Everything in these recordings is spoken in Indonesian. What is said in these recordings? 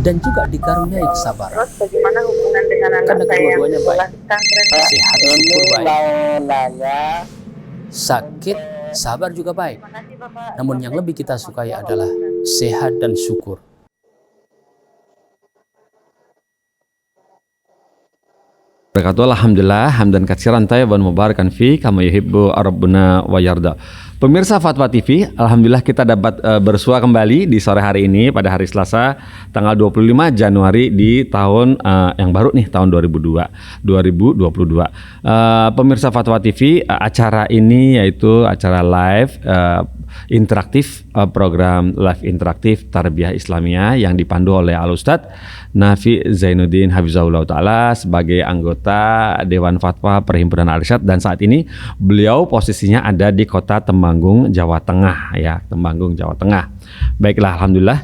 dan juga dikaruniai kesabaran. Terus bagaimana hubungan dengan anak Karena saya yang kedua-duanya sekolah baik. pesantren? Sehat, syukur baik. Mau nanya, Sakit, sabar juga baik. Terima kasih Bapak. Namun yang lebih kita sukai adalah sehat dan syukur. Alhamdulillah, hamdan katsiran tayyiban mubarakan fi kama yuhibbu rabbuna wa yarda. Pemirsa Fatwa TV, alhamdulillah kita dapat bersua kembali di sore hari ini pada hari Selasa tanggal 25 Januari di tahun yang baru nih, tahun 2022. Pemirsa Fatwa TV, acara ini yaitu acara live interaktif, program live interaktif Tarbiyah Islamiyah yang dipandu oleh Al-Ustadz Nafi Zainuddin Hafizahullah Ta'ala sebagai anggota Dewan Fatwa Perhimpunan Al-Irsyad, dan saat ini beliau posisinya ada di kota Temanggung, Jawa Tengah ya, Temanggung, Jawa Tengah. Baiklah, alhamdulillah.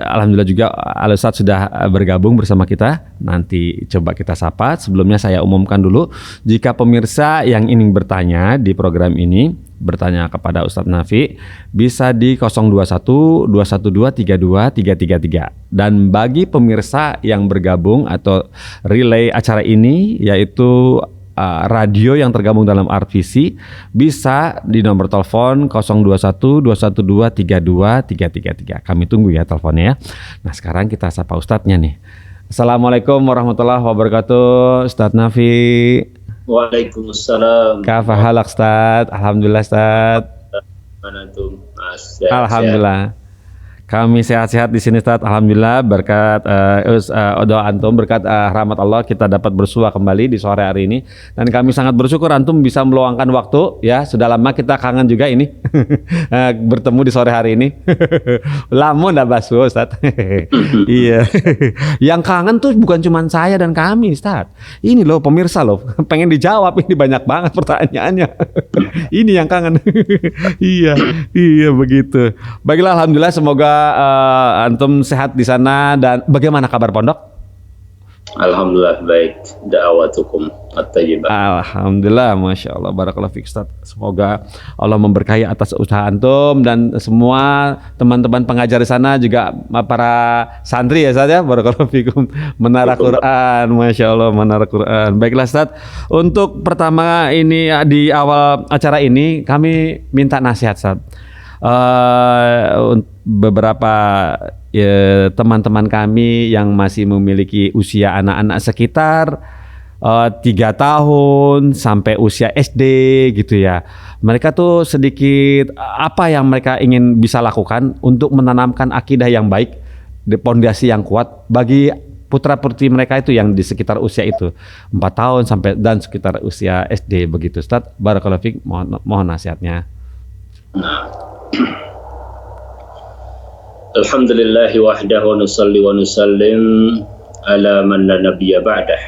Alhamdulillah juga Al-Ustadz sudah bergabung bersama kita. Nanti coba kita sapa. Sebelumnya saya umumkan dulu, jika pemirsa yang ingin bertanya di program ini, bertanya kepada Ustadz Nafi, bisa di 021 212 32 333. Dan bagi pemirsa yang bergabung atau relay acara ini, yaitu radio yang tergabung dalam RTVC, bisa di nomor telepon 021 212 32 333. Kami tunggu ya teleponnya ya. Nah, sekarang kita sapa Ustadznya nih. Assalamualaikum warahmatullahi wabarakatuh, Ustadz Nafi. Waalaikumsalam. Kafa halak Ustadz? Alhamdulillah Ustadz. Antum, Mas. Alhamdulillah. Kami sehat-sehat di sini Ustadz. Alhamdulillah, berkat doa antum, berkat rahmat Allah kita dapat bersua kembali di sore hari ini, dan kami sangat bersyukur antum bisa meluangkan waktu ya. Sudah lama kita kangen juga ini bertemu di sore hari ini. Lama ndak basuh Ustadz. Iya. Yang kangen tuh bukan cuma saya dan kami Ustadz. Ini loh pemirsa loh, pengen dijawab, ini banyak banget pertanyaannya. Ini yang kangen. Iya begitu. Baiklah, alhamdulillah, semoga antum sehat di sana. Dan bagaimana kabar pondok? Alhamdulillah baik. Da'awatukum at-tayyibah. Alhamdulillah, masya Allah, barakallahu fiik Ustaz. Semoga Allah memberkahi atas usaha antum dan semua teman-teman pengajar di sana, juga para santri ya Ustaz ya. Barakallahu fiikum. Menara Quran, masya Allah, menara Quran. Baiklah Ustaz, untuk pertama ini di awal acara ini kami minta nasihat Ustaz. Beberapa teman-teman kami yang masih memiliki usia anak-anak sekitar 3 tahun sampai usia SD gitu ya. Mereka tuh sedikit apa yang mereka ingin bisa lakukan untuk menanamkan akidah yang baik, di pondasi yang kuat bagi putra-putri mereka itu yang di sekitar usia itu 4 tahun sampai dan sekitar usia SD begitu Ustaz. Barakallahu fiik, mohon nasihatnya. Alhamdulillah wahdahu nusalli wa nusallim ala man la nabiyya ba'dah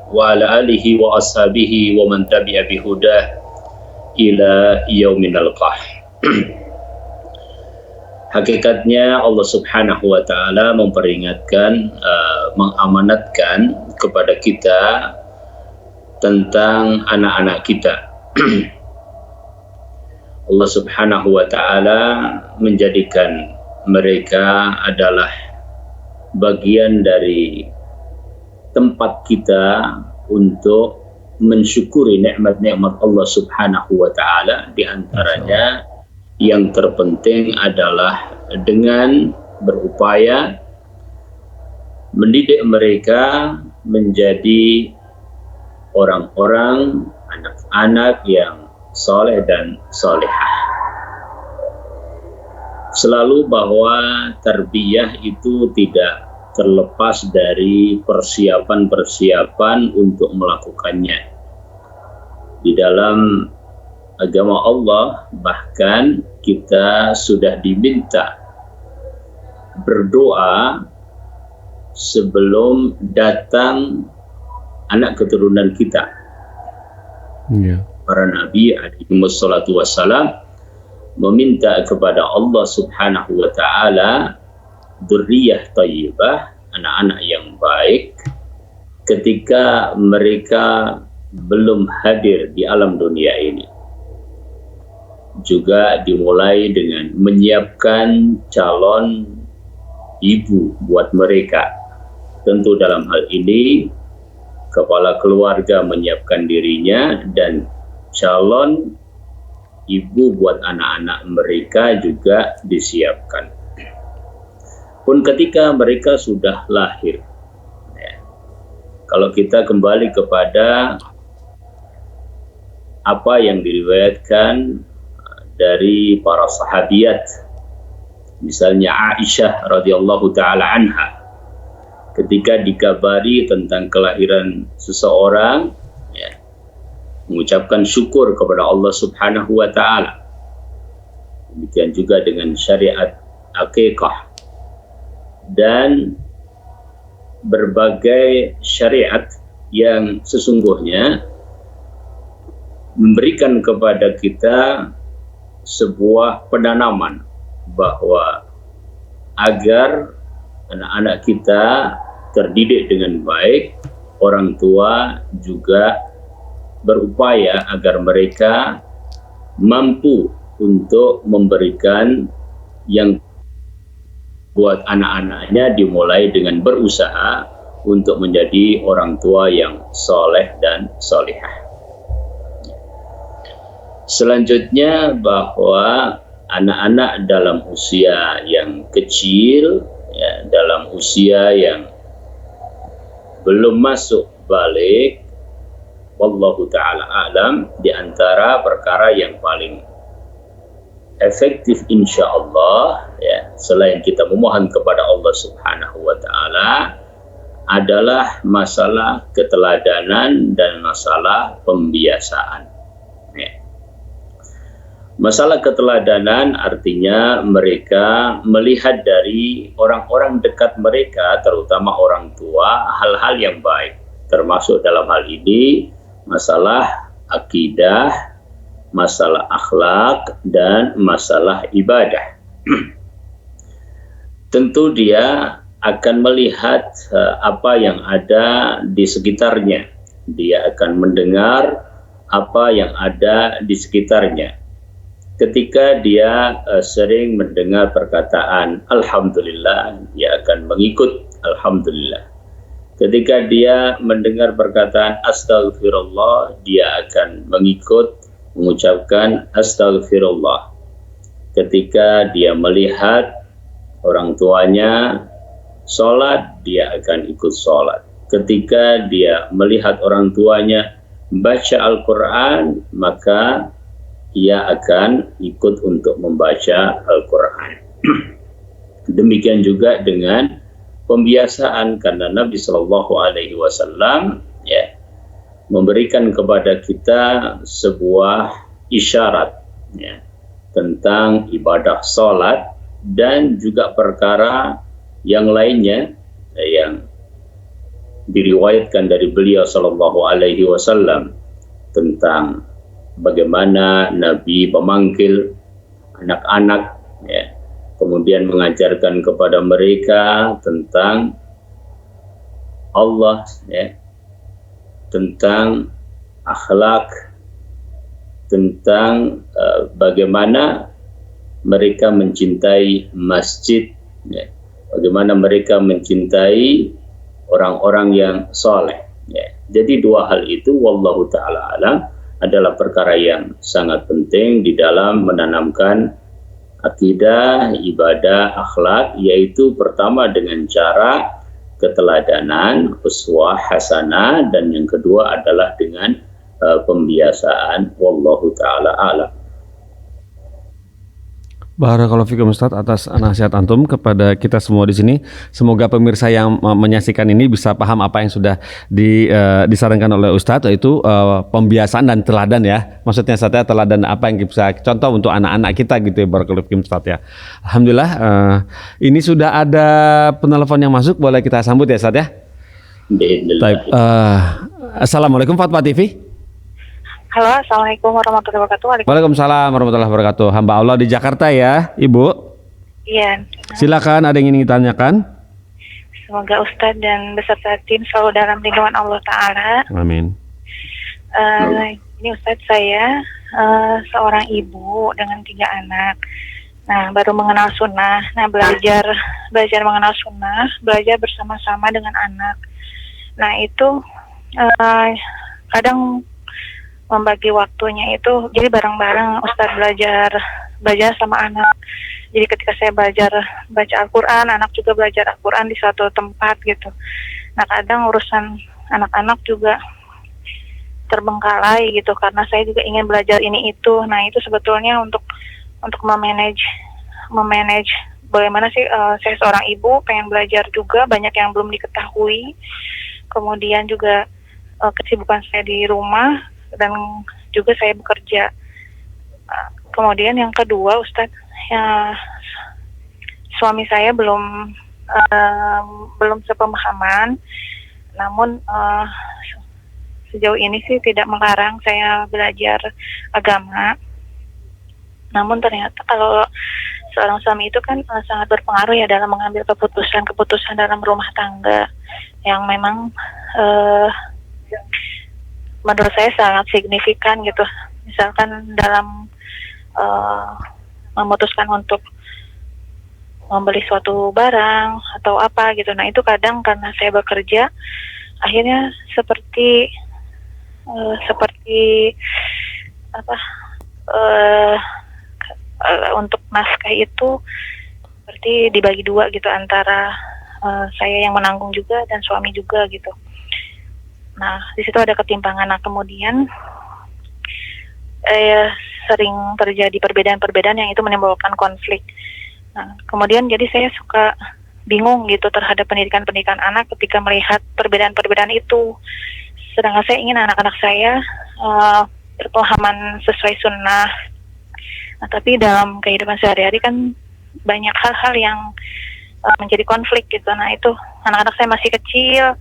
wa ala alihi wa ashabihi wa man tabi'a bihudah ila yaumin nalqah. Hakikatnya Allah Subhanahu wa taala memperingatkan, mengamanatkan kepada kita tentang anak-anak kita. Allah Subhanahu wa taala menjadikan mereka adalah bagian dari tempat kita untuk mensyukuri nikmat-nikmat Allah Subhanahu wa taala. Di antaranya yang terpenting adalah dengan berupaya mendidik mereka menjadi orang-orang, anak-anak yang soleh dan solehah. Selalu bahwa tarbiyah itu tidak terlepas dari persiapan-persiapan untuk melakukannya. Di dalam agama Allah bahkan kita sudah diminta berdoa sebelum datang anak keturunan kita. Para nabi alaihi wassalatu wassalam meminta kepada Allah Subhanahu wa taala dzurriyyah thayyibah, anak-anak yang baik ketika mereka belum hadir di alam dunia ini. Juga dimulai dengan menyiapkan calon ibu buat mereka. Tentu dalam hal ini kepala keluarga menyiapkan dirinya dan calon ibu buat anak-anak mereka juga disiapkan. Pun ketika mereka sudah lahir, ya, kalau kita kembali kepada apa yang diriwayatkan dari para sahabiat, misalnya Aisyah radhiyallahu taala anha, ketika dikabari tentang kelahiran seseorang, ya, mengucapkan syukur kepada Allah Subhanahu wa taala. Demikian juga dengan syariat akikah dan berbagai syariat yang sesungguhnya memberikan kepada kita sebuah penanaman bahwa agar anak-anak kita terdidik dengan baik, orang tua juga berupaya agar mereka mampu untuk memberikan yang buat anak-anaknya, dimulai dengan berusaha untuk menjadi orang tua yang soleh dan solihah. Selanjutnya, bahwa anak-anak dalam usia yang kecil, ya, dalam usia yang belum masuk balik, wallahu ta'ala a'lam, di antara perkara yang paling efektif insyaallah, ya, selain kita memohon kepada Allah Subhanahu wa ta'ala, adalah masalah keteladanan dan masalah pembiasaan. Ya. Masalah keteladanan artinya mereka melihat dari orang-orang dekat mereka, terutama orang tua, hal-hal yang baik, termasuk dalam hal ini masalah akidah, masalah akhlak, dan masalah ibadah. Tentu dia akan melihat apa yang ada di sekitarnya. Dia akan mendengar apa yang ada di sekitarnya. Ketika dia sering mendengar perkataan Alhamdulillah, dia akan mengikut Alhamdulillah. Ketika dia mendengar perkataan Astagfirullah, dia akan mengikut mengucapkan Astagfirullah. Ketika dia melihat orang tuanya sholat, dia akan ikut sholat. Ketika dia melihat orang tuanya baca Al-Quran, maka ia akan ikut untuk membaca Al-Quran. Demikian juga dengan pembiasaan, karena Nabi SAW, ya, memberikan kepada kita sebuah isyarat, ya, tentang ibadah sholat dan juga perkara yang lainnya yang diriwayatkan dari beliau SAW tentang bagaimana Nabi memanggil anak-anak, ya, kemudian mengajarkan kepada mereka tentang Allah, ya, tentang akhlak, tentang bagaimana mereka mencintai masjid, ya, bagaimana mereka mencintai orang-orang yang soleh, ya. Jadi dua hal itu wallahu ta'ala alam adalah perkara yang sangat penting di dalam menanamkan akidah, ibadah, akhlak, yaitu pertama dengan cara keteladanan, uswah hasanah, dan yang kedua adalah dengan pembiasaan, wallahu ta'ala alam. Barakallahu fikum Ustaz atas nasihat antum kepada kita semua di sini. Semoga pemirsa yang menyaksikan ini bisa paham apa yang sudah disarankan oleh Ustaz, yaitu pembiasaan dan teladan, ya. Maksudnya Ustaz, ya, teladan apa yang bisa contoh untuk anak-anak kita gitu ya, barakallahu fikum Ustaz, ya. Alhamdulillah, ini sudah ada penelpon yang masuk, boleh kita sambut ya Ustaz, ya. Baik. Assalamualaikum Fatwa TV. Halo, assalamualaikum warahmatullahi wabarakatuh. Waalaikumsalam warahmatullahi wabarakatuh. Hamba Allah di Jakarta ya, Ibu. Iya. Silakan, ada yang ingin ditanyakan? Semoga Ustadz dan beserta tim selalu dalam lindungan Allah Ta'ala. Amin. Ini Ustadz, saya seorang ibu dengan 3 anak. Nah, baru mengenal sunnah. Nah, belajar mengenal sunnah, belajar bersama-sama dengan anak. Nah, itu kadang membagi waktunya itu jadi bareng-bareng Ustadz belajar sama anak. Jadi ketika saya baca Al-Quran, anak juga belajar Al-Quran di suatu tempat gitu. Nah, kadang urusan anak-anak juga terbengkalai gitu karena saya juga ingin belajar ini itu. Nah, itu sebetulnya untuk memanage bagaimana sih saya seorang ibu pengen belajar juga, banyak yang belum diketahui. Kemudian juga kesibukan saya di rumah dan juga saya bekerja. Kemudian yang kedua, Ustadz, ya, suami saya belum sepemahaman, namun sejauh ini sih tidak melarang saya belajar agama. Namun ternyata kalau seorang suami itu kan sangat berpengaruh ya dalam mengambil keputusan dalam rumah tangga yang memang menurut saya sangat signifikan gitu. Misalkan dalam memutuskan untuk membeli suatu barang atau apa gitu. Nah, itu kadang karena saya bekerja akhirnya seperti untuk nafkah itu seperti dibagi dua gitu antara saya yang menanggung juga dan suami juga gitu. Nah, di situ ada ketimpangan. Nah, kemudian sering terjadi perbedaan-perbedaan yang itu menimbulkan konflik. Nah, kemudian jadi saya suka bingung gitu terhadap pendidikan anak ketika melihat perbedaan-perbedaan itu. Sedangkan saya ingin anak-anak saya berpemahaman sesuai sunnah. Nah, tapi dalam kehidupan sehari-hari kan banyak hal-hal yang menjadi konflik gitu. Nah, itu anak-anak saya masih kecil,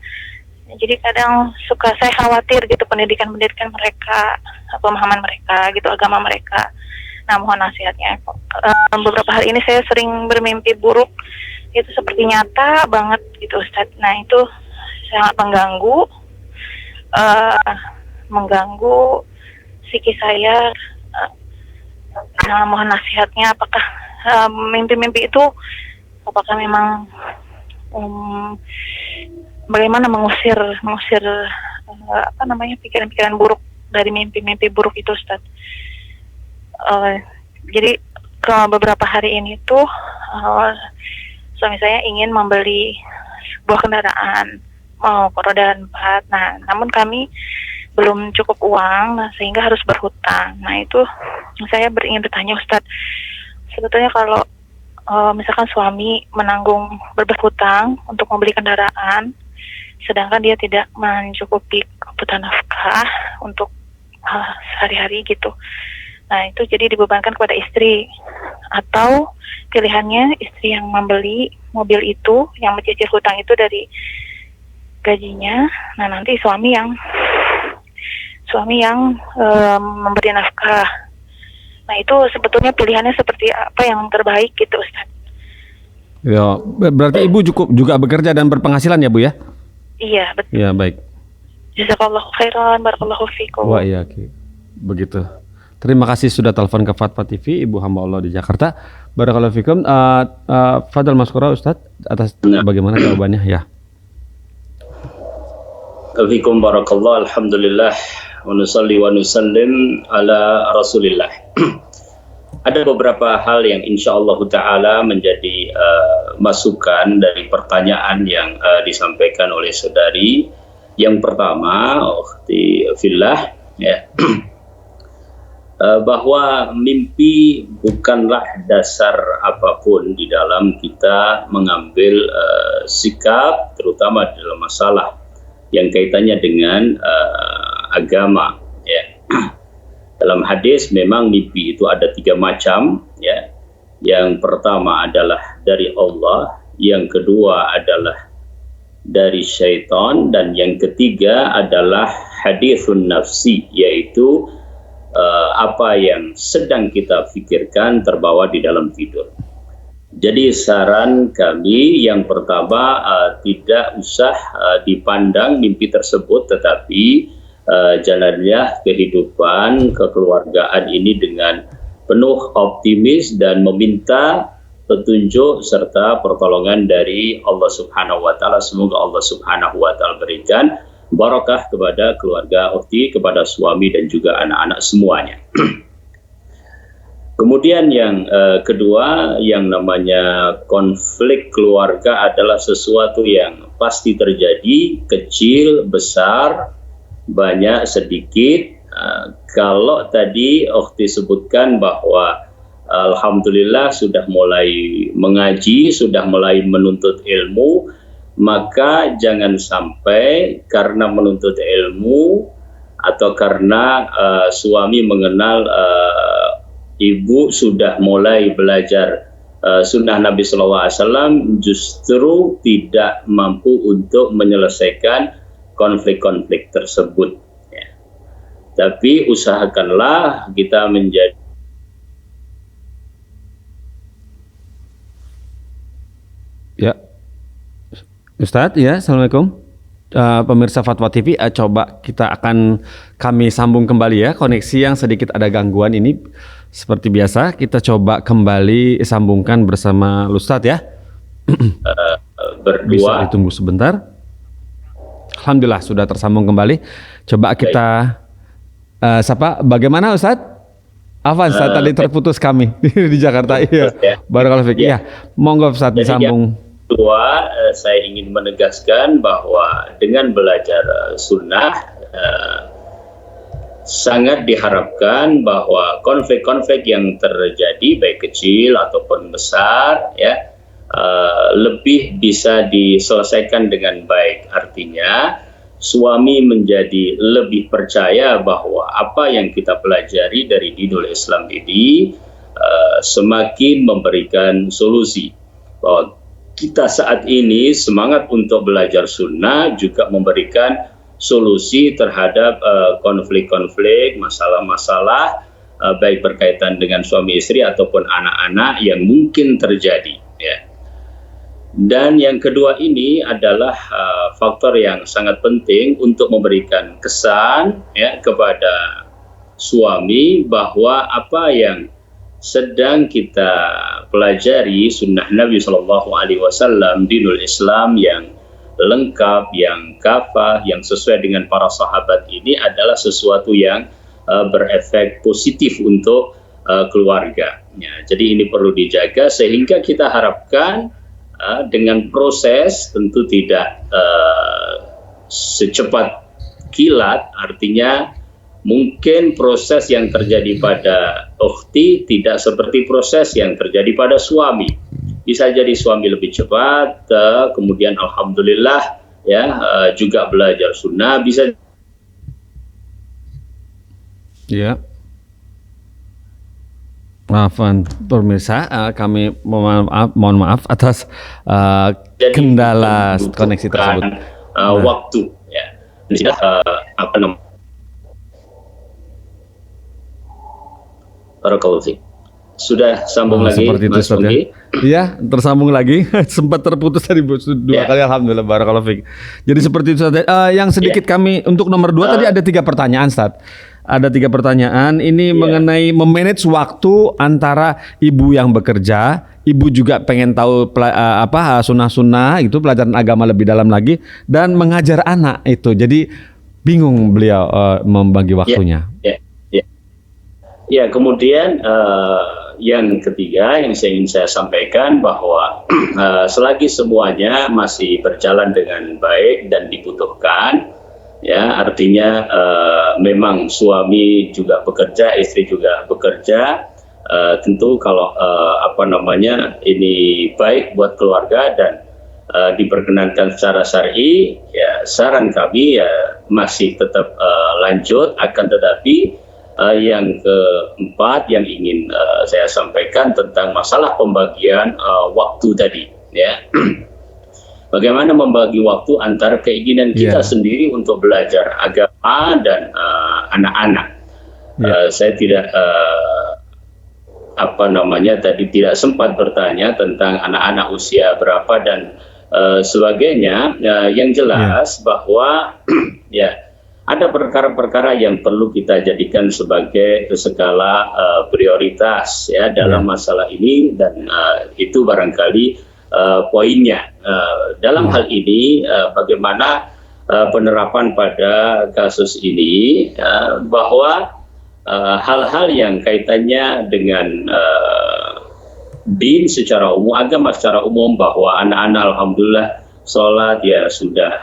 jadi kadang suka saya khawatir gitu pendidikan mereka, pemahaman mereka gitu, agama mereka. Nah, mohon nasihatnya. Beberapa hari ini saya sering bermimpi buruk, itu seperti nyata banget gitu, Ustadz. Nah, itu sangat mengganggu psikis saya. Nah, mohon nasihatnya, apakah mimpi-mimpi itu apakah memang bagaimana mengusir pikiran-pikiran buruk dari mimpi-mimpi buruk itu, Ustaz. Jadi ke beberapa hari ini tuh suami saya ingin membeli sebuah kendaraan roda 4. Nah, namun kami belum cukup uang, nah, sehingga harus berhutang. Nah, itu saya ingin bertanya, Ustadz, sebetulnya kalau misalkan suami menanggung berhutang untuk membeli kendaraan, sedangkan dia tidak mencukupi kebutuhan nafkah untuk sehari-hari gitu. Nah, itu jadi dibebankan kepada istri, atau pilihannya istri yang membeli mobil itu, yang mencicil hutang itu dari gajinya. Nah, nanti suami yang memberi nafkah. Nah, itu sebetulnya pilihannya seperti apa yang terbaik gitu, Ustaz? Ya, berarti Ibu cukup juga bekerja dan berpenghasilan ya, Bu ya? Iya, betul. Ya, baik. Jazakallahu khairan, barakallahu fikum. Wah, iya, begitu. Terima kasih sudah telepon ke Fatwa TV, Ibu hamba Allah di Jakarta. Barakallahu fikum. Fadal Maskura, Ustaz, atas bagaimana jawabannya ya? Fikum barakallah, alhamdulillah, wa nusalli wa nusallim ala rasulillah. Ada beberapa hal yang insyaallah ta'ala menjadi masukan dari pertanyaan yang disampaikan oleh saudari. Yang pertama, ukhti fillah, ya, bahwa mimpi bukanlah dasar apapun di dalam kita mengambil sikap, terutama dalam masalah yang kaitannya dengan agama, ya. Dalam hadis memang mimpi itu ada 3 macam, ya. Yang pertama adalah dari Allah, yang kedua adalah dari syaitan, dan yang ketiga adalah hadithun nafsi, yaitu apa yang sedang kita pikirkan terbawa di dalam tidur. Jadi saran kami yang pertama, tidak usah dipandang mimpi tersebut, tetapi jalannya kehidupan kekeluargaan ini dengan penuh optimis dan meminta petunjuk serta pertolongan dari Allah Subhanahu wa taala. Semoga Allah Subhanahu wa taala berikan barakah kepada keluarga ukhti, kepada suami dan juga anak-anak semuanya. Kemudian yang kedua, yang namanya konflik keluarga adalah sesuatu yang pasti terjadi, kecil, besar, banyak, sedikit. Kalau tadi ukhti sebutkan bahwa alhamdulillah sudah mulai mengaji, sudah mulai menuntut ilmu, maka jangan sampai karena menuntut ilmu atau karena suami mengenal ibu sudah mulai belajar sunnah Nabi SAW, justru tidak mampu untuk menyelesaikan konflik-konflik tersebut. Ya. Tapi usahakanlah kita menjadi Ya, Ustadz, ya, assalamualaikum. Pemirsa Fatwa TV, coba kami sambung kembali ya, koneksi yang sedikit ada gangguan ini. Seperti biasa, kita coba kembali sambungkan bersama Ustadz ya. berdua. Bisa ditunggu sebentar. Alhamdulillah sudah tersambung kembali. Coba kita siapa? Bagaimana Ustadz? Afwan, Ustadz tadi terputus kami di Jakarta. Iya. Barakallahu fiik. Iya. Monggo Ustadz disambung. Kedua, saya ingin menegaskan bahwa dengan belajar sunnah sangat diharapkan bahwa konflik-konflik yang terjadi baik kecil ataupun besar ya lebih bisa diselesaikan dengan baik. Artinya suami menjadi lebih percaya bahwa apa yang kita pelajari dari dinul Islam ini semakin memberikan solusi. Bahwa kita saat ini semangat untuk belajar sunnah juga memberikan solusi terhadap konflik-konflik, masalah-masalah baik berkaitan dengan suami istri ataupun anak-anak yang mungkin terjadi. Ya. Dan yang kedua ini adalah faktor yang sangat penting untuk memberikan kesan ya, kepada suami bahwa apa yang sedang kita pelajari sunnah Nabi SAW, dinul Islam yang lengkap, yang kafah, yang sesuai dengan para sahabat ini adalah sesuatu yang berefek positif untuk keluarga. Ya, jadi ini perlu dijaga sehingga kita harapkan dengan proses tentu tidak secepat kilat, artinya mungkin proses yang terjadi pada ukhti tidak seperti proses yang terjadi pada suami. Bisa jadi suami lebih cepat, kemudian alhamdulillah ya juga belajar sunnah bisa. Ya. Maafan pemirsa, kami mohon maaf atas kendala koneksi tersebut. Waktu ya. Apa namanya? Sudah sambung lagi seperti itu, Mas Onggi? Iya, tersambung lagi. Sempat terputus tadi dua kali, alhamdulillah, barakallahu fiik. Jadi seperti itu Ustaz. Yang sedikit kami untuk nomor 2 tadi ada 3 pertanyaan Ustaz. Ada 3 pertanyaan ini mengenai memanage waktu antara ibu yang bekerja, ibu juga pengen tahu sunnah-sunnah itu, pelajaran agama lebih dalam lagi, dan mengajar anak itu. Jadi bingung beliau membagi waktunya. Ya, kemudian yang ketiga yang ingin saya sampaikan bahwa selagi semuanya masih berjalan dengan baik dan dibutuhkan, ya artinya memang suami juga bekerja, istri juga bekerja, tentu kalau ini baik buat keluarga dan diperkenankan secara syar'i, ya saran kami ya masih tetap lanjut, akan tetapi yang keempat yang ingin saya sampaikan tentang masalah pembagian waktu tadi, ya. Bagaimana membagi waktu antara keinginan kita sendiri untuk belajar agama dan anak-anak. Saya tidak tadi tidak sempat bertanya tentang anak-anak usia berapa dan sebagainya. Yang jelas bahwa ada perkara-perkara yang perlu kita jadikan sebagai skala prioritas ya dalam masalah ini, dan itu barangkali poinnya. Dalam hal ini bagaimana penerapan pada kasus ini, bahwa hal-hal yang kaitannya dengan din secara umum, agama secara umum, bahwa anak-anak alhamdulillah sholat ya sudah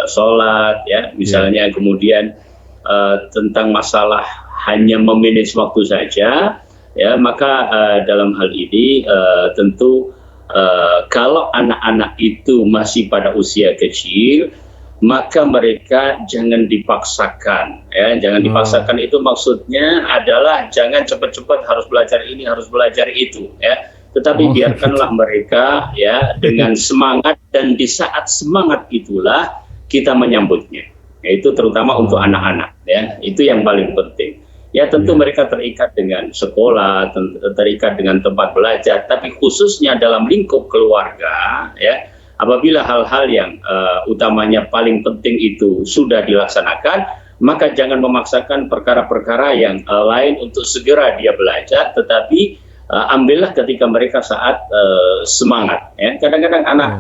sholat ya misalnya, kemudian tentang masalah hanya memanage waktu saja ya, maka dalam hal ini tentu kalau anak-anak itu masih pada usia kecil, maka mereka jangan dipaksakan ya, jangan dipaksakan. Itu maksudnya adalah jangan cepat-cepat harus belajar ini, harus belajar itu ya, tetapi biarkanlah mereka ya dengan semangat, dan di saat semangat itulah kita menyambutnya. Itu terutama untuk anak-anak ya, itu yang paling penting. Ya tentu mereka terikat dengan sekolah, terikat dengan tempat belajar, tapi khususnya dalam lingkup keluarga ya, apabila hal-hal yang utamanya paling penting itu sudah dilaksanakan, maka jangan memaksakan perkara-perkara yang lain untuk segera dia belajar, tetapi ambillah ketika mereka saat semangat ya. Kadang-kadang anak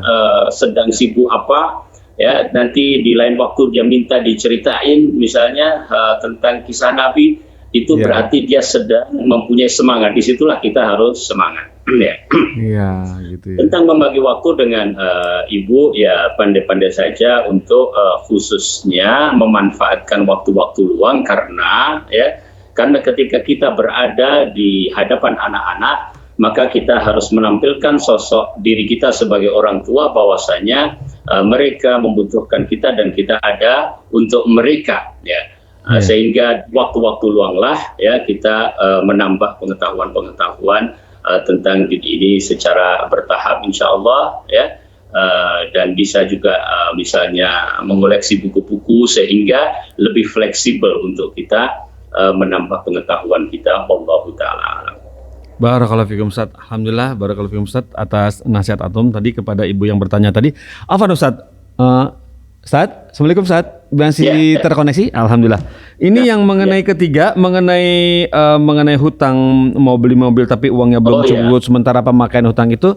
sedang sibuk apa ya, nanti di lain waktu dia minta diceritain misalnya tentang kisah Nabi, itu berarti dia sedang mempunyai semangat. Disitulah kita harus semangat ya. Gitu ya. Tentang membagi waktu dengan ibu ya, pandai-pandai saja untuk khususnya memanfaatkan waktu-waktu luang, karena ketika kita berada di hadapan anak-anak, maka kita harus menampilkan sosok diri kita sebagai orang tua, bahwasanya mereka membutuhkan kita dan kita ada untuk mereka ya. Sehingga waktu-waktu luanglah ya kita menambah pengetahuan-pengetahuan tentang diri ini secara bertahap insya Allah ya. Dan bisa juga misalnya mengoleksi buku-buku sehingga lebih fleksibel untuk kita menambah pengetahuan kita. Wallahu ta'ala. Barakallahu fikum Ustaz. Alhamdulillah, barakallahu fikum Ustaz atas nasihat antum tadi kepada ibu yang bertanya tadi. Afwan Ustaz. Ustaz, Assalamualaikum Ustaz. Masih terkoneksi? Alhamdulillah. Ini yang mengenai ketiga, mengenai hutang, mau beli mobil tapi uangnya belum cukup, sementara pemakaian hutang itu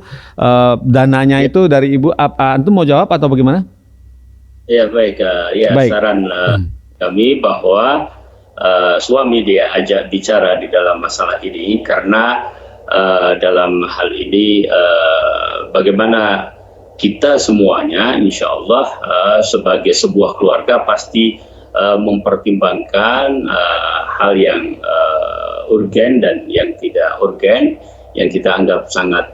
dananya itu dari ibu. Antum mau jawab atau bagaimana? Ya baik. Baik. Saran kami bahwa suami dia ajak bicara di dalam masalah ini, karena dalam hal ini bagaimana kita semuanya insya Allah sebagai sebuah keluarga pasti mempertimbangkan hal yang urgen dan yang tidak urgen, yang kita anggap sangat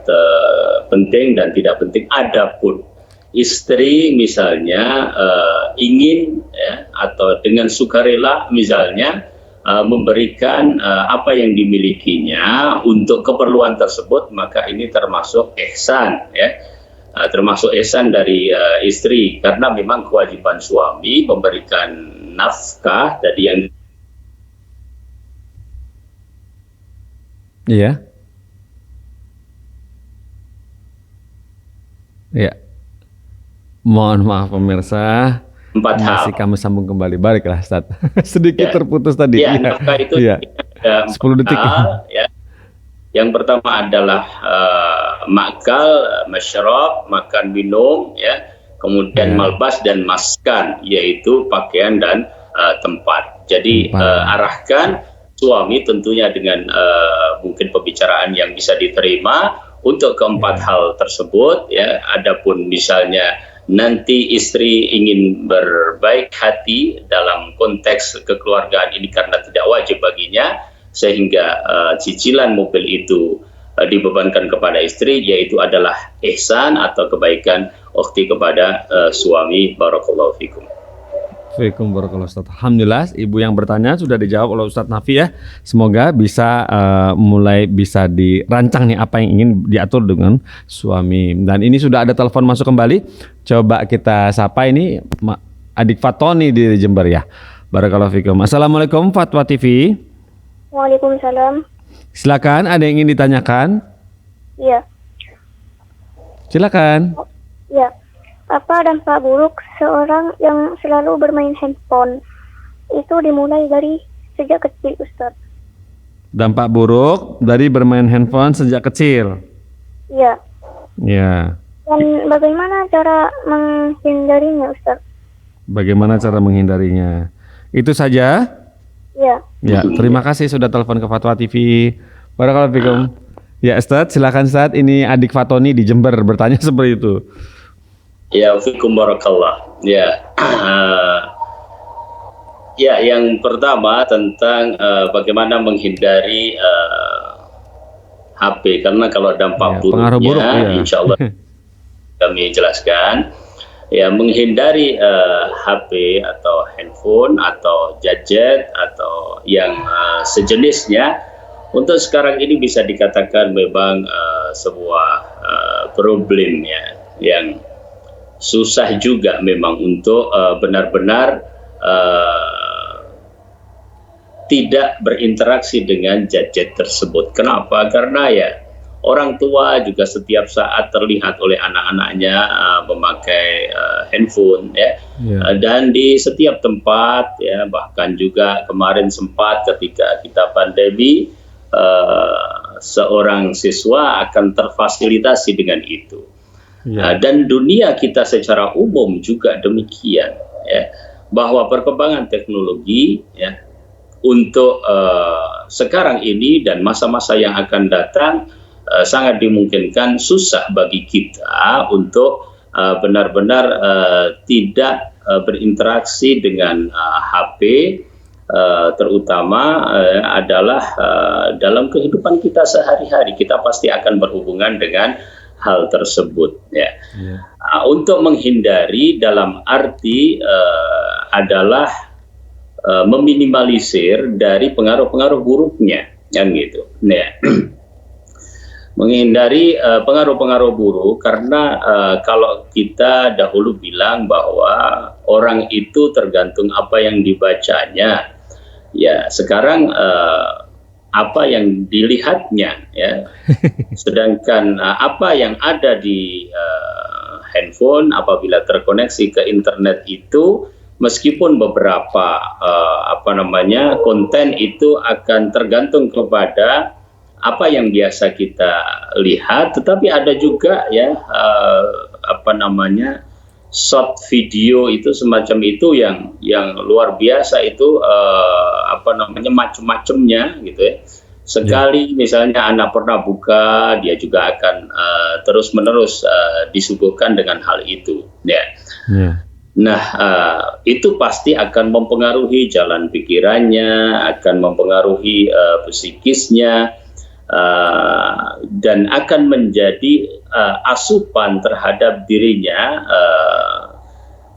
penting dan tidak penting. Adapun istri misalnya ingin ya, atau dengan sukarela misalnya memberikan apa yang dimilikinya untuk keperluan tersebut, maka ini termasuk ihsan ya, termasuk ihsan dari istri, karena memang kewajiban suami memberikan nafkah tadi yang Mohon maaf pemirsa, masih kami sambung kembali. Baiklah Ustaz. Sedikit terputus tadi. Nafkah itu 10 detik. Ya. Yang pertama adalah makal, masyrab, makan minum ya. Kemudian malbas dan maskan, yaitu pakaian dan tempat. Jadi arahkan suami tentunya dengan mungkin pembicaraan yang bisa diterima untuk keempat hal tersebut ya. Adapun misalnya nanti istri ingin berbaik hati dalam konteks kekeluargaan ini karena tidak wajib baginya, sehingga cicilan mobil itu dibebankan kepada istri, yaitu adalah ihsan atau kebaikan ukhti kepada suami. Barakallahu fikum. Fikum barakallahu Ustaz. Alhamdulillah ibu yang bertanya sudah dijawab oleh Ustaz Nafi ya. Semoga bisa mulai bisa dirancang nih apa yang ingin diatur dengan suami. Dan ini sudah ada telepon masuk kembali. Coba kita sapa ini adik Fatoni di Jember ya. Barakallahu fikum. Assalamualaikum Fatwa TV. Waalaikumsalam. Silakan, ada yang ingin ditanyakan? Iya. Silakan. Ya. Apa dampak buruk seorang yang selalu bermain handphone? itu dimulai dari sejak kecil, Ustaz. Dampak buruk dari bermain handphone sejak kecil. Iya. Ya. Dan bagaimana cara menghindarinya, Ustaz? Bagaimana cara menghindarinya? Itu saja. Iya. Ya, terima kasih sudah telepon ke Fatwa TV. Barakallahu fikum. Ya, Ustaz, silakan Ustaz. Ini adik Fatoni di Jember bertanya seperti itu. Ya, fikum barakallah. Ya. Ya, yang pertama tentang bagaimana menghindari HP, karena kalau dampak pengaruh buruk, buruknya, insya Allah kami jelaskan. Ya, menghindari HP atau handphone atau gadget atau yang sejenisnya, untuk sekarang ini bisa dikatakan memang sebuah problem ya, yang susah juga memang untuk benar-benar tidak berinteraksi dengan gadget tersebut. Kenapa? Karena ya orang tua juga setiap saat terlihat oleh anak-anaknya memakai handphone ya. Dan di setiap tempat ya, bahkan juga kemarin sempat ketika kita pandemi seorang siswa akan terfasilitasi dengan itu. Dan dunia kita secara umum juga demikian ya, bahwa perkembangan teknologi ya untuk sekarang ini dan masa-masa yang akan datang sangat dimungkinkan susah bagi kita untuk benar-benar tidak berinteraksi dengan HP, terutama adalah dalam kehidupan kita sehari-hari. Kita pasti akan berhubungan dengan hal tersebut ya. Untuk menghindari dalam arti adalah meminimalisir dari pengaruh-pengaruh buruknya, yang gitu. Ya. Menghindari pengaruh-pengaruh buruk, karena kalau kita dahulu bilang bahwa orang itu tergantung apa yang dibacanya, ya sekarang apa yang dilihatnya ya. Sedangkan apa yang ada di handphone apabila terkoneksi ke internet itu, meskipun beberapa konten itu akan tergantung kepada apa yang biasa kita lihat, tetapi ada juga ya short video itu semacam itu yang luar biasa itu macam-macamnya gitu ya. Sekali misalnya anak pernah buka, dia juga akan terus-menerus disuguhkan dengan hal itu ya. Nah, itu pasti akan mempengaruhi jalan pikirannya, akan mempengaruhi psikisnya, dan akan menjadi asupan terhadap dirinya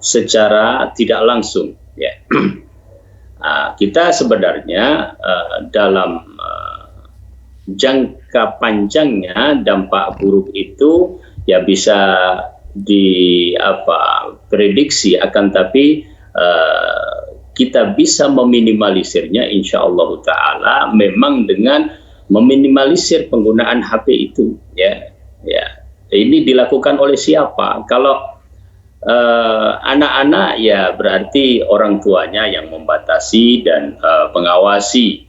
secara tidak langsung ya. Kita sebenarnya dalam jangka panjangnya dampak buruk itu ya bisa prediksi, akan tapi kita bisa meminimalisirnya insyaallah taala memang dengan meminimalisir penggunaan HP itu ya. Ini dilakukan oleh siapa? Kalau anak-anak ya berarti orang tuanya yang membatasi dan mengawasi.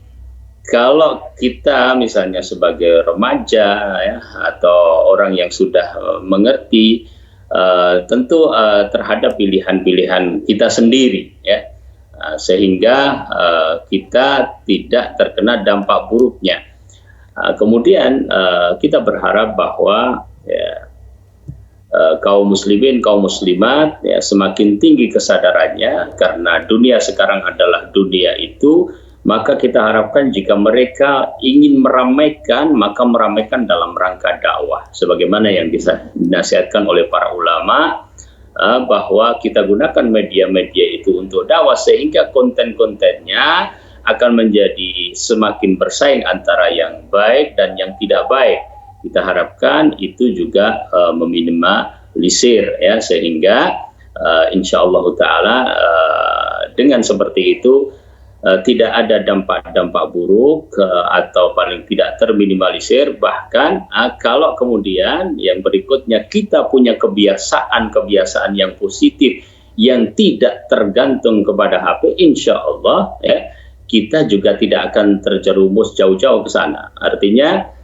Kalau kita misalnya sebagai remaja ya, atau orang yang sudah mengerti, tentu terhadap pilihan-pilihan kita sendiri ya, sehingga kita tidak terkena dampak buruknya. Kemudian kita berharap bahwa ya, kaum muslimin, kaum muslimat ya, semakin tinggi kesadarannya, karena dunia sekarang adalah dunia itu, maka kita harapkan jika mereka ingin meramaikan, maka meramaikan dalam rangka dakwah, sebagaimana yang dinasihatkan oleh para ulama, bahwa kita gunakan media-media itu untuk dakwah, sehingga konten-kontennya akan menjadi semakin bersaing antara yang baik dan yang tidak baik. Kita harapkan itu juga meminimalisir ya, sehingga insyaallah taala dengan seperti itu tidak ada dampak-dampak buruk atau paling tidak terminimalisir. Bahkan kalau kemudian yang berikutnya kita punya kebiasaan yang positif yang tidak tergantung kepada HP, insya Allah ya, kita juga tidak akan terjerumus jauh-jauh ke sana. Artinya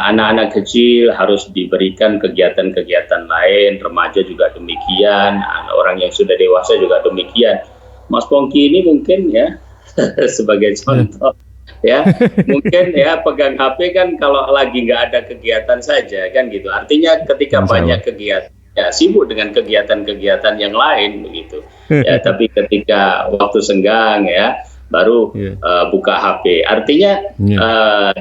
anak-anak kecil harus diberikan kegiatan-kegiatan lain, remaja juga demikian, orang yang sudah dewasa juga demikian. Mas Pongki ini mungkin ya sebagai contoh ya, mungkin ya pegang HP kan kalau lagi nggak ada kegiatan saja kan gitu. Artinya ketika banyak kegiatan ya sibuk dengan kegiatan-kegiatan yang lain begitu ya, tapi ketika waktu senggang ya baru buka HP. Artinya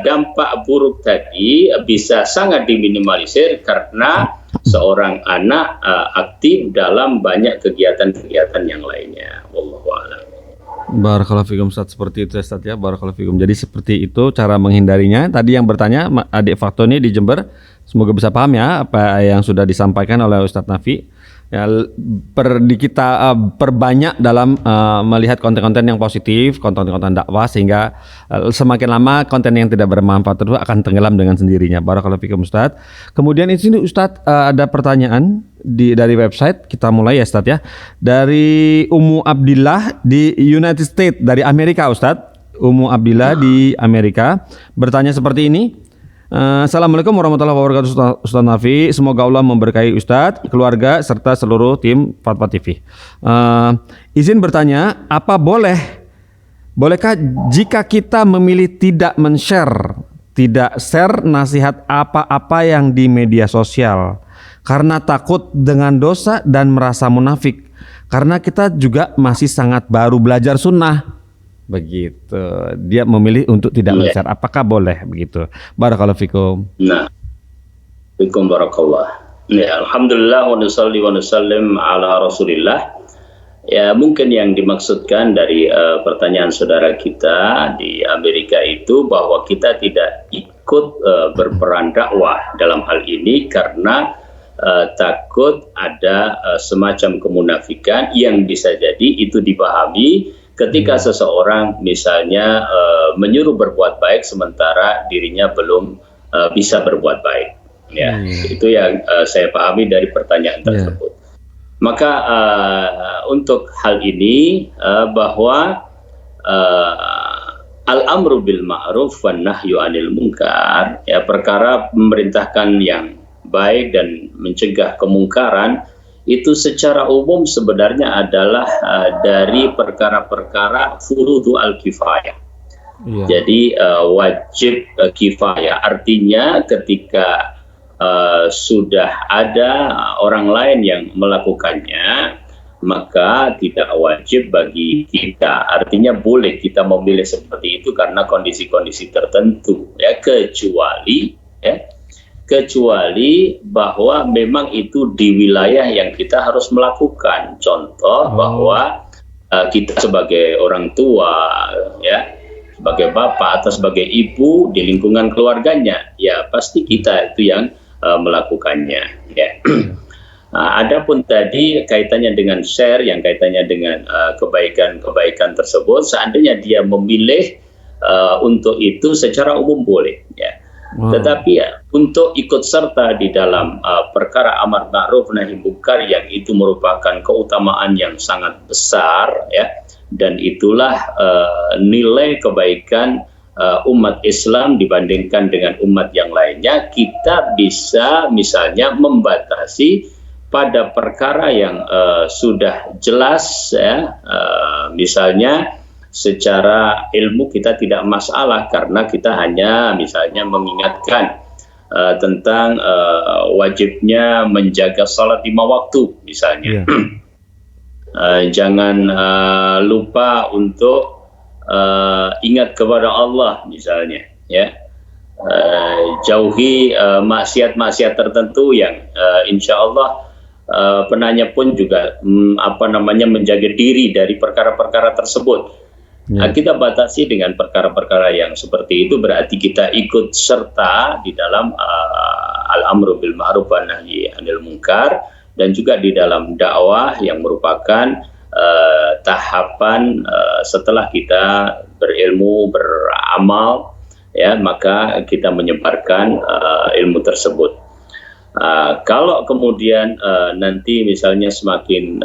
dampak buruk tadi bisa sangat diminimalisir karena seorang anak aktif dalam banyak kegiatan-kegiatan yang lainnya. Wallahu a'lam. Barakallahu fikum Ustaz, seperti itu Ustaz ya. Barakallahu fikum. Jadi seperti itu cara menghindarinya. Tadi yang bertanya adik Faktoni di Jember, semoga bisa paham ya apa yang sudah disampaikan oleh Ustaz Nafi. Ya, kita perbanyak dalam melihat konten-konten yang positif, konten-konten dakwah, sehingga semakin lama konten yang tidak bermanfaat itu akan tenggelam dengan sendirinya. Barakallahu fikum Ustaz. Kemudian di sini Ustaz ada pertanyaan dari website, kita mulai ya Ustaz ya. Dari Ummu Abdillah di United States, dari Amerika Ustaz. Ummu Abdillah di Amerika bertanya seperti ini. Assalamualaikum warahmatullahi wabarakatuh Ustaz Nafi. Semoga Allah memberkahi Ustaz, keluarga serta seluruh tim Fatwa TV. Izin bertanya, bolehkah jika kita memilih tidak share nasihat apa-apa yang di media sosial karena takut dengan dosa dan merasa munafik, karena kita juga masih sangat baru belajar sunnah. Begitu, dia memilih untuk tidak men-share. Apakah boleh begitu? Barakallahu fikum. Nah, fikum barakallah. Ya, alhamdulillah wa nusalli wa nusallim ala Rasulillah. Ya, mungkin yang dimaksudkan dari pertanyaan saudara kita di Amerika itu bahwa kita tidak ikut berperan dakwah dalam hal ini karena takut ada semacam kemunafikan yang bisa jadi itu dipahami ketika seseorang misalnya menyuruh berbuat baik sementara dirinya belum bisa berbuat baik. Ya, itu yang saya pahami dari pertanyaan tersebut. Maka untuk hal ini bahwa al-amru bil ma'ruf wan nahyu 'anil munkar, ya, perkara memerintahkan yang baik dan mencegah kemungkaran itu secara umum sebenarnya adalah dari perkara-perkara furudhu al-kifayah. Jadi wajib kifayah, artinya ketika sudah ada orang lain yang melakukannya maka tidak wajib bagi kita. Artinya boleh kita memilih seperti itu karena kondisi-kondisi tertentu, ya, kecuali bahwa memang itu di wilayah yang kita harus melakukan. Contoh bahwa kita sebagai orang tua, ya, sebagai bapak atau sebagai ibu di lingkungan keluarganya, ya pasti kita itu yang melakukannya. Ya. Adapun tadi kaitannya dengan share, yang kaitannya dengan kebaikan-kebaikan tersebut, seandainya dia memilih untuk itu secara umum boleh, ya. Tetapi ya untuk ikut serta di dalam perkara amar ma'ruf nahi munkar yang itu merupakan keutamaan yang sangat besar, ya, dan itulah nilai kebaikan umat Islam dibandingkan dengan umat yang lainnya. Kita bisa misalnya membatasi pada perkara yang sudah jelas, ya, misalnya secara ilmu kita tidak masalah karena kita hanya misalnya mengingatkan tentang wajibnya menjaga salat 5 waktu misalnya. Jangan lupa untuk ingat kepada Allah misalnya, ya. Jauhi maksiat-maksiat tertentu yang insya Allah penanya pun juga menjaga diri dari perkara-perkara tersebut. Kita batasi dengan perkara-perkara yang seperti itu, berarti kita ikut serta di dalam al-amru bil ma'ruf wan nahyi 'anil munkar, dan juga di dalam dakwah yang merupakan tahapan setelah kita berilmu, beramal, ya, maka kita menyebarkan ilmu tersebut. Kalau kemudian nanti misalnya semakin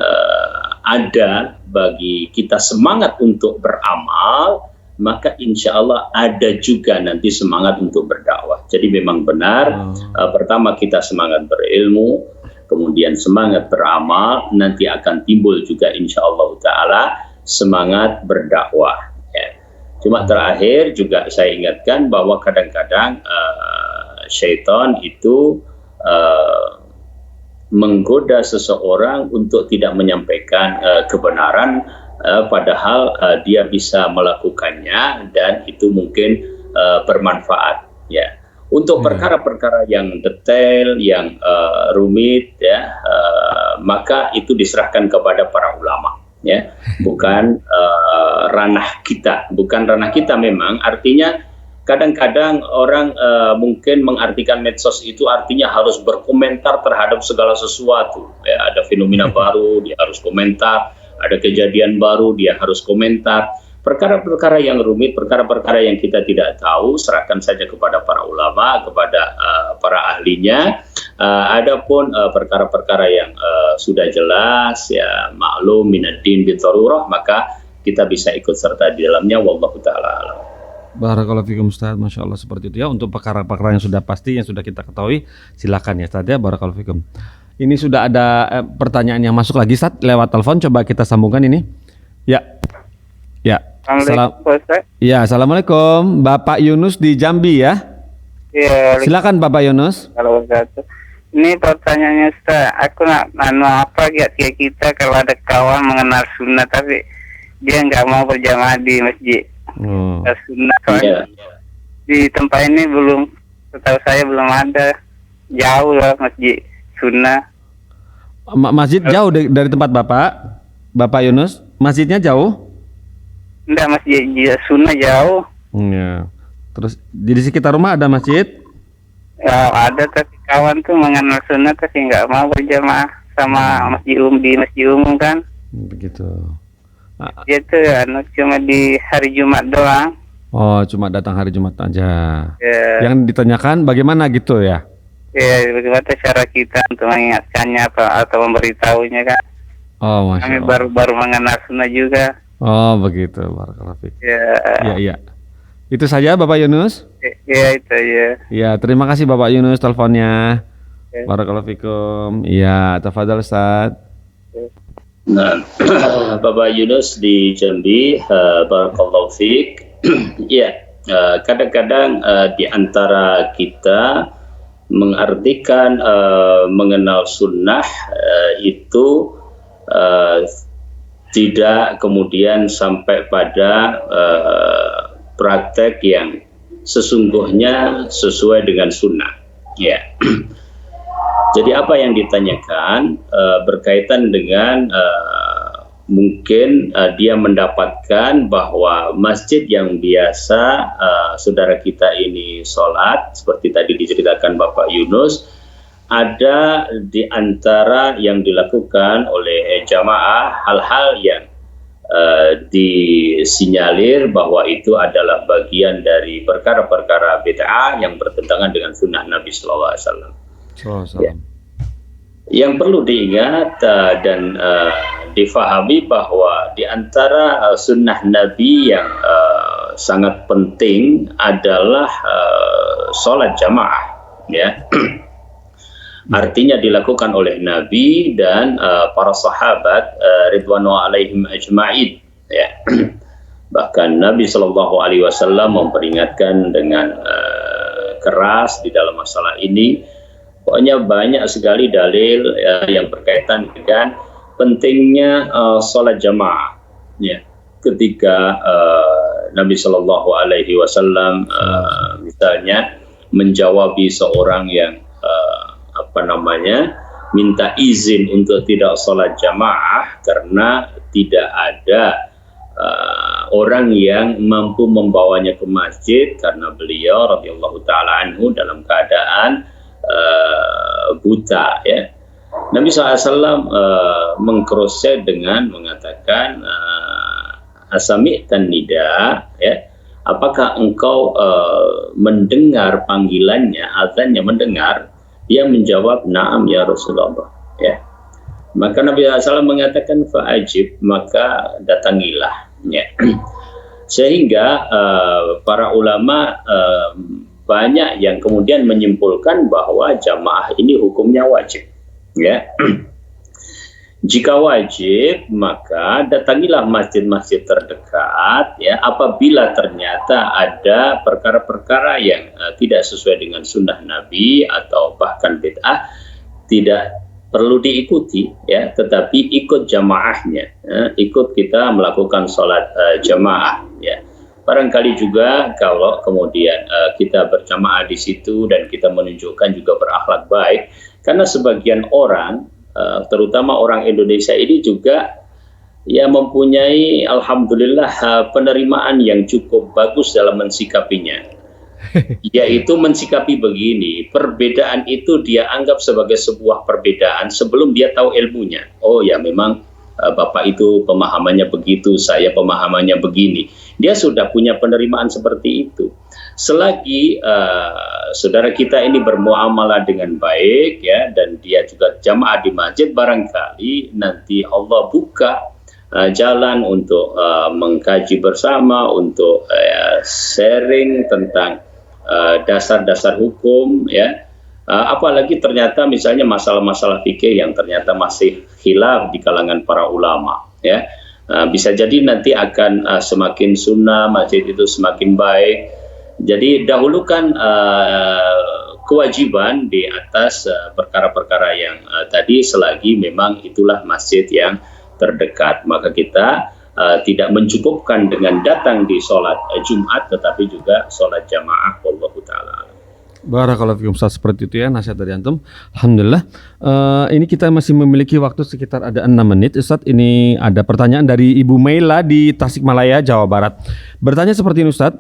ada bagi kita semangat untuk beramal, maka insya Allah ada juga nanti semangat untuk berdakwah. Jadi memang benar, pertama kita semangat berilmu, kemudian semangat beramal, nanti akan timbul juga insya Allah Ta'ala semangat berdakwah. Ya. Cuma terakhir juga saya ingatkan bahwa kadang-kadang syaitan itu menggoda seseorang untuk tidak menyampaikan kebenaran, padahal dia bisa melakukannya dan itu mungkin bermanfaat. Ya, untuk perkara-perkara yang detail, yang rumit, ya, maka itu diserahkan kepada para ulama. Ya, bukan ranah kita, memang. Artinya kadang-kadang orang mungkin mengartikan medsos itu artinya harus berkomentar terhadap segala sesuatu. Ya, ada fenomena baru, dia harus komentar. Ada kejadian baru, dia harus komentar. Perkara-perkara yang rumit, perkara-perkara yang kita tidak tahu, serahkan saja kepada para ulama, kepada para ahlinya. Adapun perkara-perkara yang sudah jelas, ya maklum minaddin bidarurah, maka kita bisa ikut serta di dalamnya. Wallahu ta'ala alam. Barakallahu fikum Ustaz, Masya Allah seperti itu ya. Untuk perkara-perkara yang sudah pasti, yang sudah kita ketahui, silakan ya Ustaz ya. Barakallahu fikum. Ini sudah ada pertanyaan yang masuk lagi Ustaz lewat telepon, coba kita sambungkan ini. Ya. Assalamualaikum Bapak Yunus di Jambi ya. Ya. Silakan Bapak Yunus. Kalau Ustaz, ini pertanyaannya Ustaz, aku nak apa kiat kita kalau ada kawan mengenal sunnah tapi dia nggak mau berjamaah di masjid. Sunnah soalnya di tempat ini belum, setahu saya belum ada, jauh lah masjid sunnah. Masjid jauh dari tempat Bapak Yunus? Masjidnya jauh? Enggak, masjid sunnah jauh. Ya. Terus di sekitar rumah ada masjid? Ya ada, tapi kawan tuh mengenal sunnah tapi nggak mau berjamaah sama masjid umum kan. Begitu. Dia tuh cuma di hari Jumat doang. Oh, cuma datang hari Jumat aja. Ya. Yang ditanyakan bagaimana gitu ya? Ya, bagaimana cara kita untuk mengingatkannya atau memberitahunya kan? Oh, Masya Kami Allah. baru mengenal sunnah juga. Oh, begitu. Barakallahu fiik. Ya. Iya. Itu saja Bapak Yunus? Ya, itu ya. Ya, terima kasih Bapak Yunus teleponnya. Ya. Barakallahu fikum. Iya, tafadhal Ustaz. Nah, Bapak Yunus di Jambi, barakallahu fiik. Ya, kadang-kadang di antara kita mengartikan mengenal sunnah itu tidak kemudian sampai pada praktek yang sesungguhnya sesuai dengan sunnah. Ya. Jadi apa yang ditanyakan berkaitan dengan mungkin dia mendapatkan bahwa masjid yang biasa saudara kita ini sholat, seperti tadi diceritakan Bapak Yunus, ada di antara yang dilakukan oleh jamaah hal-hal yang disinyalir bahwa itu adalah bagian dari perkara-perkara bid'ah yang bertentangan dengan sunnah Nabi Sallallahu Alaihi Wasallam. Ya. Yang perlu diingat dan difahami bahwa di antara sunnah Nabi yang sangat penting adalah sholat jamaah, ya. Artinya dilakukan oleh Nabi dan para sahabat ridwanullah alaihim ajma'in, ya. Bahkan Nabi Shallallahu Alaihi Wasallam memperingatkan dengan keras di dalam masalah ini. Pokoknya banyak sekali dalil yang berkaitan dengan pentingnya sholat jamaah. Ya, ketika Nabi Shallallahu Alaihi Wasallam misalnya menjawabi seorang yang minta izin untuk tidak sholat jamaah karena tidak ada orang yang mampu membawanya ke masjid karena beliau radhiyallahu taala anhu dalam keadaan buta, ya. Nabi SAW mengcross-check dengan mengatakan asami' tan nida, ya. Apakah engkau mendengar panggilannya, azannya mendengar? Dia menjawab, na'am ya Rasulullah, ya. Maka Nabi SAW mengatakan fa'ajib, maka datangilah. Ya. Sehingga para ulama banyak yang kemudian menyimpulkan bahwa jamaah ini hukumnya wajib. Ya. Jika wajib, maka datangilah masjid-masjid terdekat. Ya, apabila ternyata ada perkara-perkara yang tidak sesuai dengan sunnah Nabi atau bahkan bid'ah, tidak perlu diikuti, ya, tetapi ikut jamaahnya. Ikut kita melakukan sholat jamaah. Ya. Barangkali juga kalau kemudian kita berjamaah di situ dan kita menunjukkan juga berakhlak baik, karena sebagian orang terutama orang Indonesia ini juga ya mempunyai alhamdulillah penerimaan yang cukup bagus dalam mensikapinya, yaitu mensikapi begini, perbedaan itu dia anggap sebagai sebuah perbedaan sebelum dia tahu ilmunya. Oh ya, memang Bapak itu pemahamannya begitu, saya pemahamannya begini. Dia sudah punya penerimaan seperti itu. Selagi saudara kita ini bermuamalah dengan baik, ya, dan dia juga jamaah di masjid, barangkali nanti Allah buka jalan untuk mengkaji bersama, untuk sharing tentang dasar-dasar hukum, ya. Apalagi ternyata misalnya masalah-masalah fikih yang ternyata masih khilaf di kalangan para ulama, ya. Bisa jadi nanti akan semakin sunnah masjid itu semakin baik. Jadi dahulukan kewajiban di atas perkara-perkara yang tadi, selagi memang itulah masjid yang terdekat. Maka kita tidak mencukupkan dengan datang di sholat Jumat, tetapi juga sholat jamaah. Wallahu ta'ala. Barakallahu fikum Ustaz, seperti itu ya nasihat dari antum. Alhamdulillah. Ini kita masih memiliki waktu sekitar ada 6 menit. Ustaz, ini ada pertanyaan dari Ibu Meila di Tasikmalaya, Jawa Barat. Bertanya seperti ini Ustaz.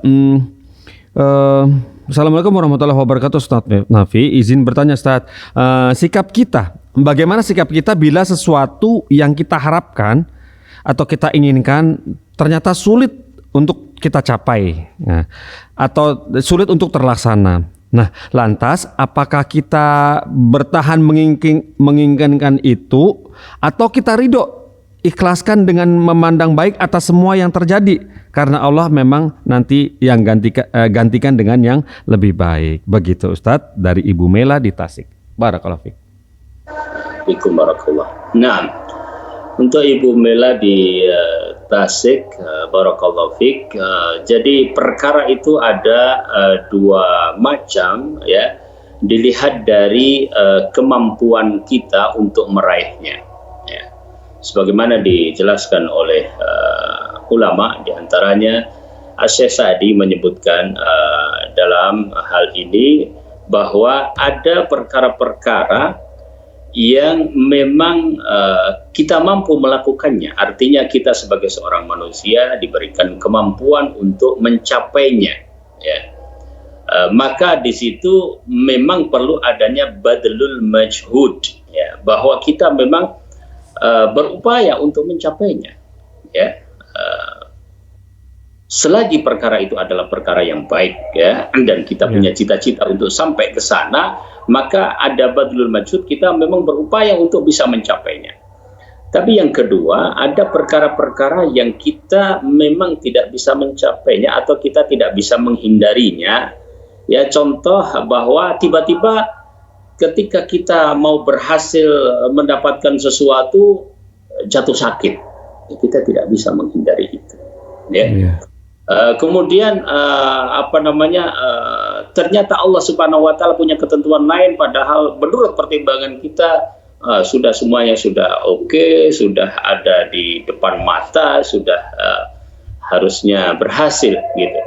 Assalamualaikum warahmatullahi wabarakatuh Ustaz Nafi. Izin bertanya Ustaz, bagaimana sikap kita bila sesuatu yang kita harapkan atau kita inginkan ternyata sulit untuk kita capai, ya, atau sulit untuk terlaksana. Nah, lantas apakah kita bertahan menginginkan itu atau kita ridho, ikhlaskan dengan memandang baik atas semua yang terjadi, karena Allah memang nanti yang gantikan dengan yang lebih baik. Begitu Ustadz dari Ibu Mela di Tasik. Barakallahu fiik. Nah, untuk Ibu Mela di Tasik, barakallahu fiik. Jadi perkara itu ada dua macam, ya. Dilihat dari kemampuan kita untuk meraihnya. Ya. Sebagaimana dijelaskan oleh ulama, diantaranya Syekh Sa'di menyebutkan dalam hal ini bahwa ada perkara-perkara yang memang kita mampu melakukannya. Artinya kita sebagai seorang manusia diberikan kemampuan untuk mencapainya, ya. Maka di situ memang perlu adanya badlul majhud, ya, bahwa kita memang berupaya untuk mencapainya, ya. Selagi perkara itu adalah perkara yang baik, ya, dan kita punya cita-cita untuk sampai ke sana, maka ada badlul majhud, kita memang berupaya untuk bisa mencapainya. Tapi yang kedua, ada perkara-perkara yang kita memang tidak bisa mencapainya atau kita tidak bisa menghindarinya. Ya, contoh bahwa tiba-tiba ketika kita mau berhasil mendapatkan sesuatu jatuh sakit, kita tidak bisa menghindari itu, ya. Kemudian ternyata Allah Subhanahu wa taala punya ketentuan lain, padahal menurut pertimbangan kita semuanya sudah oke, sudah ada di depan mata, sudah harusnya berhasil, gitu.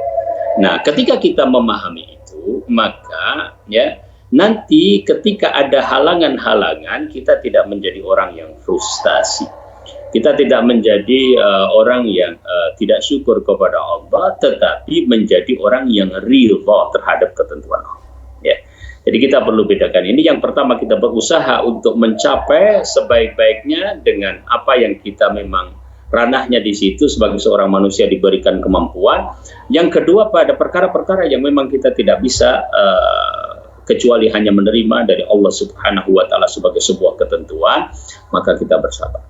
Nah, ketika kita memahami itu, maka ya nanti ketika ada halangan-halangan, kita tidak menjadi orang yang frustasi. Kita tidak menjadi orang yang tidak syukur kepada Allah, tetapi menjadi orang yang ridha terhadap ketentuan Allah. Ya. Jadi kita perlu bedakan ini. Yang pertama, kita berusaha untuk mencapai sebaik-baiknya dengan apa yang kita memang ranahnya di situ sebagai seorang manusia diberikan kemampuan. Yang kedua, pada perkara-perkara yang memang kita tidak bisa kecuali hanya menerima dari Allah Subhanahu wa taala sebagai sebuah ketentuan, maka kita bersabar.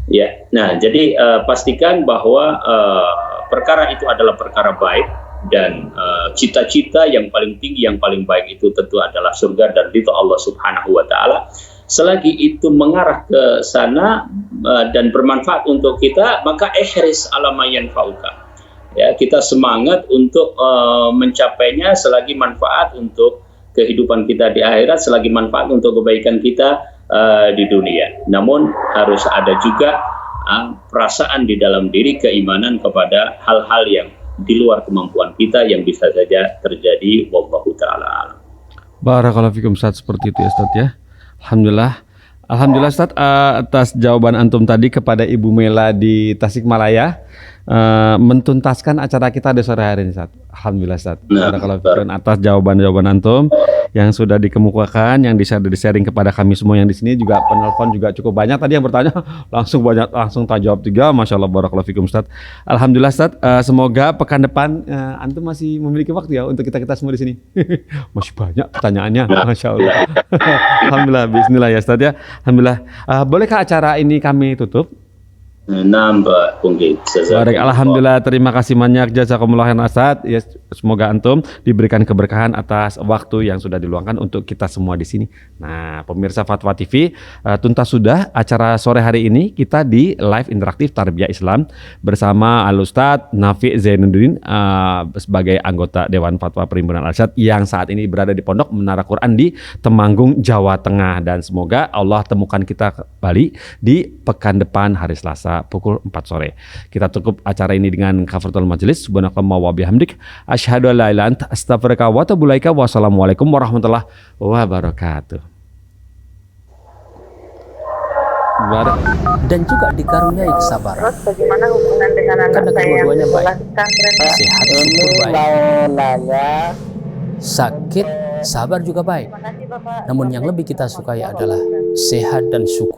Ya. Nah, jadi pastikan bahwa perkara itu adalah perkara baik, dan cita-cita yang paling tinggi, yang paling baik itu tentu adalah surga dan ridha Allah Subhanahu wa taala. Selagi itu mengarah ke sana dan bermanfaat untuk kita, maka ihris ala ma yanfa'uka. Ya, kita semangat untuk mencapainya selagi manfaat untuk kehidupan kita di akhirat, selagi manfaat untuk kebaikan kita di dunia. Namun harus ada juga perasaan di dalam diri, keimanan kepada hal-hal yang di luar kemampuan kita yang bisa saja terjadi. Wallahu ta'ala alam. Barakallahu fikum Ustaz, seperti itu ya Ustaz ya. Alhamdulillah Ustaz atas jawaban antum tadi kepada Ibu Mela di Tasikmalaya, mentuntaskan acara kita di sore hari ini Ustaz. Alhamdulillah Ustaz. Barakallahu fikum atas jawaban-jawaban antum yang sudah dikemukakan, yang di-sharing kepada kami semua yang di sini. Juga penelpon juga cukup banyak tadi yang bertanya, langsung tak jawab 3. Masya Allah, barakallahu fikum Ustaz. Alhamdulillah Ustaz, semoga pekan depan antum masih memiliki waktu ya untuk kita semua di sini. Masih banyak pertanyaannya, Masya Allah. Alhamdulillah, bismillah ya Ustaz ya. Alhamdulillah. Bolehkah acara ini kami tutup? Nambah punggit. Baik, alhamdulillah, terima kasih banyak, jazakumullah khairan Ustaz. Ya, semoga antum diberikan keberkahan atas waktu yang sudah diluangkan untuk kita semua di sini. Nah, pemirsa Fatwa TV, tuntas sudah acara sore hari ini kita di live interaktif Tarbiyah Islam bersama Al-Ustadz Nafi Zainuddin sebagai anggota Dewan Fatwa Perhimpunan Al-Irsyad yang saat ini berada di Pondok Menara Quran di Temanggung, Jawa Tengah. Dan semoga Allah temukan kita kembali di pekan depan hari Selasa pukul 4 sore. Kita tutup acara ini dengan kafaratul majelis. Subhanakallahumma wa bihamdik asyhadu an la ilaha illa anta astaghfiruka wa atubu ilaika. Wassalamualaikum warahmatullahi wabarakatuh. Dan juga dikaruniai kesabaran. Terus bagaimana hubungan dengan anak Karena saya yang kedua-duanya baik. sekolah pesantren? Sehat, syukur baik. Mau nanya, Sakit, sabar juga baik. Terima kasih Bapak. Namun yang lebih kita sukai adalah sehat dan syukur.